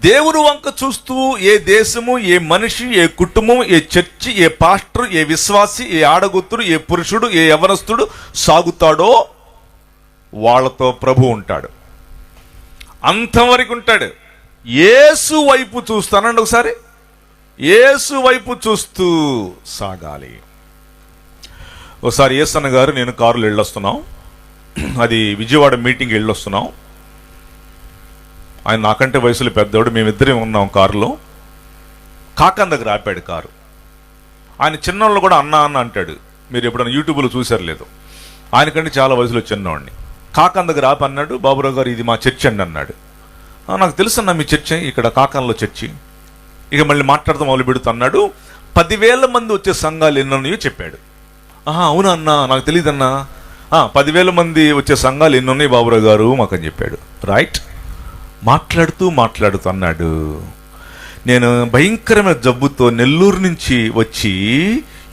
దేవుని వంక చూస్తూ ఏ దేశము, ఏ మనిషి, ఏ కుటుంబం, ఏ చర్చి, ఏ పాస్టర్, ఏ విశ్వాసి, ఏ ఆడగుత్తుడు, ఏ పురుషుడు, ఏ యవనస్తుడు సాగుతాడో వాళ్ళతో ప్రభు ఉంటాడు. అంతవరకు ఉంటాడు. యేసు వైపు చూస్తానండి. ఒకసారి యేసు వైపు చూస్తూ సాగాలి. ఒకసారి యేసన్న గారు నేను కారులో వెళ్ళొస్తున్నాం. అది విజయవాడ మీటింగ్కి వెళ్ళొస్తున్నాం. ఆయన నాకంటే వయసులో పెద్దవాడు. మేమిద్దరం ఉన్నాం కారులో. కాకన్ దగ్గర ఆపాడు కారు. ఆయన చిన్నవాళ్ళు కూడా అన్న అన్న అంటాడు. మీరు ఎప్పుడైనా యూట్యూబ్లో చూసారు లేదు. ఆయనకంటే చాలా వయసులో చిన్నవాడిని. కాకన్ దగ్గర ఆపి అన్నాడు, బాబురావు గారు ఇది మా చర్చి అండి అన్నాడు. నాకు తెలుసన్నా మీ చర్చి, ఇక్కడ కాకన్లో చర్చి. ఇక మళ్ళీ మాట్లాడుతూ మొదలు పెడుతూ అన్నాడు, 10,000 మంది వచ్చే సంఘాలు ఎన్నున్నాయో చెప్పాడు. అవునా అన్న, నాకు తెలియదన్నా. 10,000 మంది వచ్చే సంఘాలు ఎన్నున్నాయి బాబురావు గారు మాకని చెప్పాడు. రైట్. మాట్లాడుతూ అన్నాడు, నేను భయంకరమైన జబ్బుతో నెల్లూరు నుంచి వచ్చి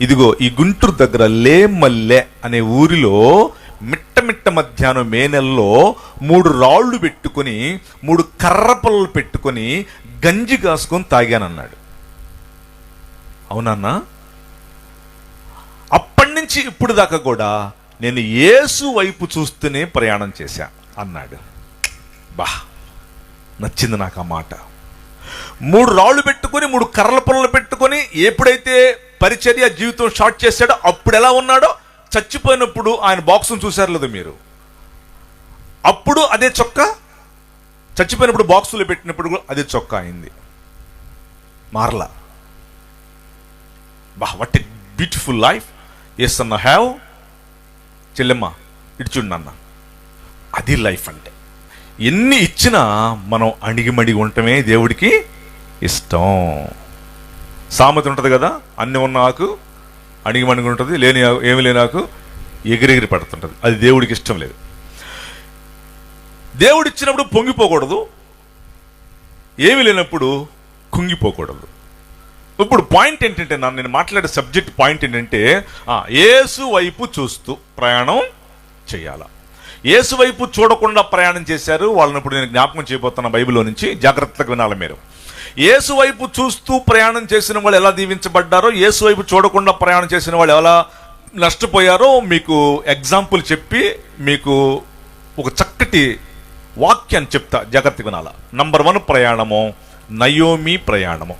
ఇదిగో ఈ గుంటూరు దగ్గర లేమల్లె అనే ఊరిలో మిట్ట మధ్యాహ్నం మే నెలలో 3 రాళ్ళు పెట్టుకొని 3 కర్ర పొలలు పెట్టుకొని గంజి కాసుకొని తాగానన్నాడు. అవునన్నా, అప్పటి నుంచి ఇప్పుడు దాకా కూడా నేను యేసు వైపు చూస్తూనే ప్రయాణం చేశా అన్నాడు. నచ్చింది నాకు ఆ మాట. 3 రాళ్ళు పెట్టుకొని 3 కర్రల పొలలు పెట్టుకొని ఎప్పుడైతే పరిచర్య జీవితం స్టార్ట్ చేశాడో అప్పుడు ఎలా ఉన్నాడో, చచ్చిపోయినప్పుడు ఆయన బాక్సును చూశారు లేదు మీరు, అప్పుడు అదే చొక్కా, చచ్చిపోయినప్పుడు బాక్సులో పెట్టినప్పుడు కూడా అదే చొక్కా అయింది. మారలా. వాట్ ఎ బ్యూటిఫుల్ లైఫ్ ఎస్ అన్న హ్యావ్. చెల్లెమ్మ ఇటు చూడండి అన్న, అది లైఫ్ అంటే. ఎన్ని ఇచ్చినా మనం అణిగిమడిగి ఉండటమే దేవుడికి ఇష్టం. సామెత ఉంటుంది కదా, అన్ని ఉన్న ఆకు అణిగిమణిగి ఉంటుంది, ఏమి లేని ఆకు ఎగిరెగిరి పడుతుంటుంది. అది దేవుడికి ఇష్టం లేదు. దేవుడు ఇచ్చినప్పుడు పొంగిపోకూడదు, ఏమి లేనప్పుడు కుంగిపోకూడదు. ఇప్పుడు పాయింట్ ఏంటంటే, నేను మాట్లాడే సబ్జెక్ట్ పాయింట్ ఏంటంటే, యేసు వైపు చూస్తూ ప్రయాణం చేయాల. యేసు వైపు చూడకుండా ప్రయాణం చేశారు వాళ్ళని ఇప్పుడు నేను జ్ఞాపకం చేయబోతున్న బైబిల్లో నుంచి, జాగ్రత్తగా వినాలి మీరు. యేసు వైపు చూస్తూ ప్రయాణం చేసిన వాళ్ళు ఎలా దీవించబడ్డారో, యేసు వైపు చూడకుండా ప్రయాణం చేసిన వాళ్ళు ఎలా నష్టపోయారో మీకు ఎగ్జాంపుల్ చెప్పి మీకు ఒక చక్కటి వాక్యాన్ని చెప్తా, జాగ్రత్తగా వినాల. నంబర్ 1 ప్రయాణము నయోమి ప్రయాణము.